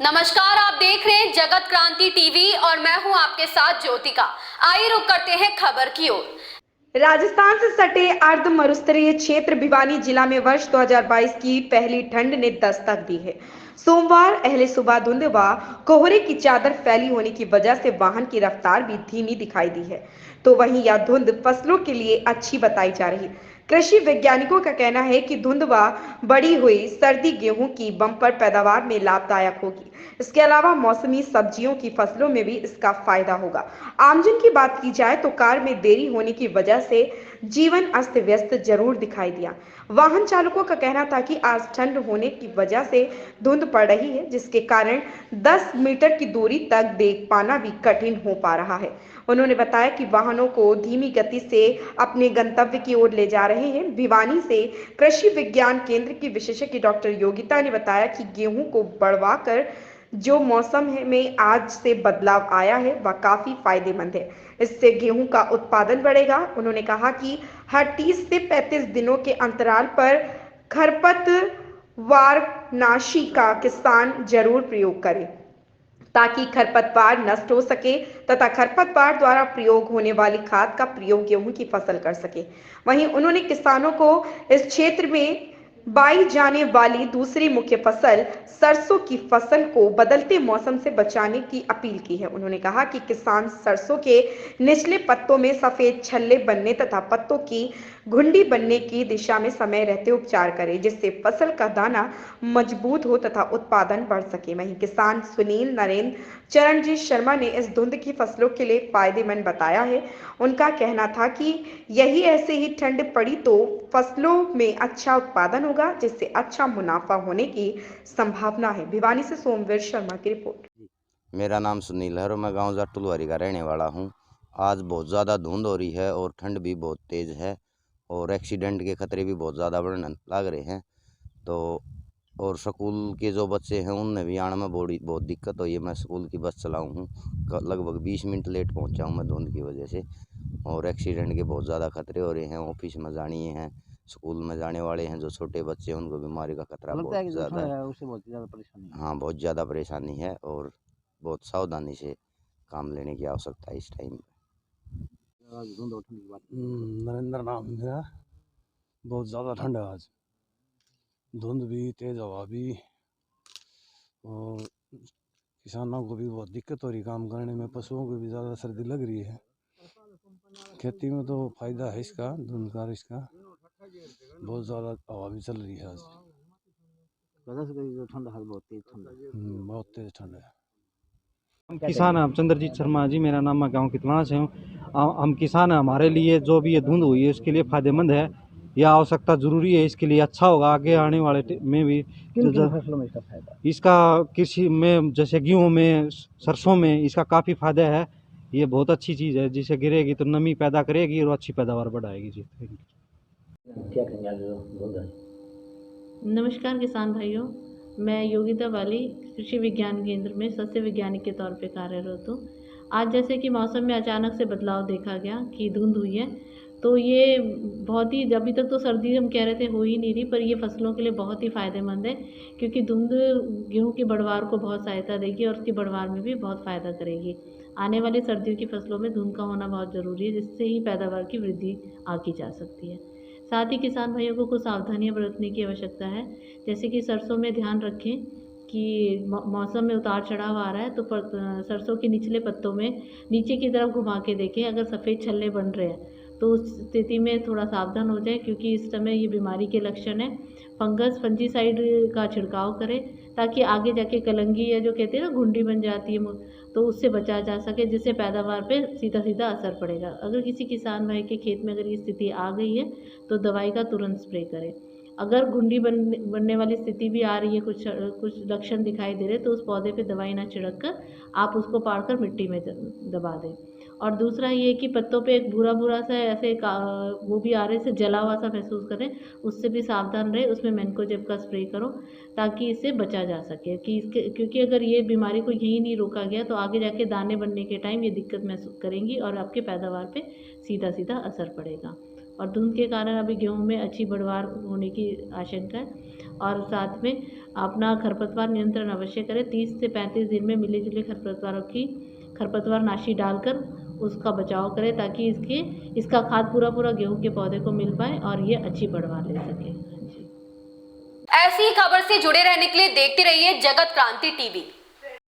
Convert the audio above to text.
नमस्कार, आप देख रहे हैं जगत क्रांति टीवी और मैं हूं आपके साथ ज्योतिका। आइए रुक करते हैं खबर की ओर। राजस्थान से सटे अर्ध मरुस्तरीय क्षेत्र भिवानी जिला में वर्ष 2022 की पहली ठंड ने दस्तक दी है। सोमवार अहले सुबह धुंध व कोहरे की चादर फैली होने की वजह से वाहन की रफ्तार भी धीमी दिखाई दी है, तो वहीं यह धुंध फसलों के लिए अच्छी बताई जा रही है। कृषि वैज्ञानिकों का कहना है कि धुंध व बढ़ी हुई सर्दी गेहूं की बम्पर पैदावार में लाभदायक होगी। इसके अलावा मौसमी सब्जियों की फसलों में भी इसका फायदा होगा। आमजन की बात की जाए तो कार में देरी होने की वजह से जीवन अस्त व्यस्त जरूर दिखाई दिया। वाहन चालकों का कहना था कि आज ठंड होने की वजह से धुंध पड़ रही है, जिसके कारण 10 मीटर की दूरी तक देख पाना भी कठिन हो पा रहा है। उन्होंने बताया कि वाहनों को धीमी गति से अपने गंतव्य की ओर ले जा रहे हैं। भिवानी से कृषि विज्ञान केंद्र की विशेषज्ञ डॉक्टर योगिता ने बताया कि गेहूं को बढ़वाकर जो मौसम में आज से बदलाव आया है वह काफी फायदेमंद है। इससे गेहूं का उत्पादन बढ़ेगा। उन्होंने कहा कि हर 30 से 35 दिनों के अंतराल पर खरपतवार नाशी का किसान जरूर प्रयोग करे, ताकि खरपतवार नष्ट हो सके तथा खरपतवार द्वारा प्रयोग होने वाली खाद का प्रयोग गेहूं की फसल कर सके। वहीं उन्होंने किसानों को इस क्षेत्र में बाई जाने वाली दूसरी मुख्य फसल सरसों की फसल को बदलते मौसम से बचाने की अपील की है। उन्होंने कहा कि किसान सरसों के निचले पत्तों में सफेद छल्ले बनने तथा पत्तों की घुंडी बनने की दिशा में समय रहते उपचार करें, जिससे फसल का दाना मजबूत हो तथा उत्पादन बढ़ सके। वहीं किसान सुनील नरेंद्र चरणजीत शर्मा ने इस धुंध की फसलों के लिए फायदेमंद बताया है। उनका कहना था कि यही ऐसे ही ठंड पड़ी तो फसलों में अच्छा उत्पादन होगा, जिससे अच्छा मुनाफा होने की संभावना है। भिवानी से सोमवीर शर्मा की रिपोर्ट। मेरा नाम सुनील है और मैं गांव जाटुलवारी का रहने वाला हूं। आज बहुत ज़्यादा धुंध हो रही है और ठंड भी बहुत तेज़ है और एक्सीडेंट के खतरे भी बहुत ज़्यादा बढ़ने लग रहे हैं। तो और स्कूल के जो बच्चे हैं उनमें भी आने में बहुत दिक्कत हुई है। मैं स्कूल की बस चलाऊँ हूँ, लगभग 20 मिनट लेट पहुँचा हूँ मैं धुंध की वजह से। और एक्सीडेंट के बहुत ज़्यादा खतरे हो रहे हैं। ऑफिस में जानी हैं, स्कूल में जाने वाले हैं जो छोटे बच्चे हैं उनको बीमारी का खतरा बहुत ज़्यादा है। उससे बहुत ज़्यादा परेशानी है। हाँ, बहुत ज़्यादा परेशानी है और बहुत सावधानी से काम लेने की आवश्यकता है इस टाइम पे। नरेंद्र नाम है मेरा। बहुत ज़्यादा ठंड है आज, धुंध भी, तेज़ हवा भी, और किसानों को भी बहुत दिक्कत हो रही काम करने में। पशुओं को भी ज़्यादा सर्दी लग रही है। खेती में तो फायदा है इसका, धुंध का। इसका बहुत ज़्यादा हवा भी चल रही है आज। ठंड है, बहुत तेज ठंड है। बहुत तेज़ ठंड है। किसान हम चंद्रजीत शर्मा जी, मेरा नाम, मैं गाँव कितना से हूँ। हम किसान हैं, हमारे लिए जो भी ये धुंध हुई है उसके लिए फायदेमंद है। यह आवश्यकता जरूरी है, इसके लिए अच्छा होगा आगे आने वाले में भी। किन फसलों में इसका फायदा? इसका कृषि में जैसे गेहूं में, सरसों में इसका काफ़ी फायदा है। ये बहुत अच्छी चीज़ है, जिसे गिरेगी तो नमी पैदा करेगी और अच्छी पैदावार बढ़ाएगी जी। क्या कहेंगे आज धुंध है? नमस्कार किसान भाइयों, मैं योगिता वाली कृषि विज्ञान केंद्र में सस्य वैज्ञानिक के तौर पे कार्यरत हूँ। आज जैसे कि मौसम में अचानक से बदलाव देखा गया कि धुंध हुई है, तो ये बहुत ही, अभी तक तो सर्दी हम कह रहे थे हो ही नहीं रही, पर ये फसलों के लिए बहुत ही फ़ायदेमंद है, क्योंकि धुंध गेहूं की बढ़वार को बहुत सहायता देगी और उसकी बढ़वार में भी बहुत फ़ायदा करेगी। आने वाली सर्दियों की फसलों में धुंध का होना बहुत ज़रूरी है, जिससे ही पैदावार की वृद्धि आकी जा सकती है। साथ ही किसान भाइयों को कुछ सावधानियां बरतने की आवश्यकता है। जैसे कि सरसों में ध्यान रखें कि मौसम में उतार चढ़ाव आ रहा है, तो सरसों के निचले पत्तों में नीचे की तरफ घुमा के देखें। अगर सफ़ेद छल्ले बन रहे हैं तो उस स्थिति में थोड़ा सावधान हो जाए, क्योंकि इस समय ये बीमारी के लक्षण है। फंजीसाइड का छिड़काव करें, ताकि आगे जाके कलंगी या जो कहते हैं ना घुंडी बन जाती है, तो उससे बचा जा सके, जिससे पैदावार पे सीधा सीधा असर पड़ेगा। अगर किसी किसान भाई के खेत में अगर ये स्थिति आ गई है तो दवाई का तुरंत स्प्रे करें। अगर घुंडी बनने वाली स्थिति भी आ रही है, कुछ लक्षण दिखाई दे रहे, तो उस पौधे पे दवाई ना छिड़क कर आप उसको पाड़कर मिट्टी में दबा दें। और दूसरा ये कि पत्तों पे एक भूरा भूरा सा ऐसे वो भी आ रहे से जला हुआ सा महसूस करें, उससे भी सावधान रहे। उसमें मैनकोजेब का स्प्रे करो, ताकि इससे बचा जा सके। क्योंकि अगर ये बीमारी को यहीं नहीं रोका गया तो आगे जाके दाने बनने के टाइम ये दिक्कत महसूस करेंगी और आपके पैदावार पे सीधा सीधा असर पड़ेगा। और धुंध के कारण अभी गेहूं में अच्छी बढ़वार होने की आशंका है। और साथ में अपना खरपतवार नियंत्रण अवश्य करें। 30 से 35 दिन में मिले जुले खरपतवारों की खरपतवार नाशी डालकर उसका बचाव करें, ताकि इसका खाद पूरा गेहूं के पौधे को मिल पाए और ये अच्छी बढ़वार ले सके। ऐसी खबर से जुड़े रहने के लिए देखते रहिए जगत क्रांति टीवी।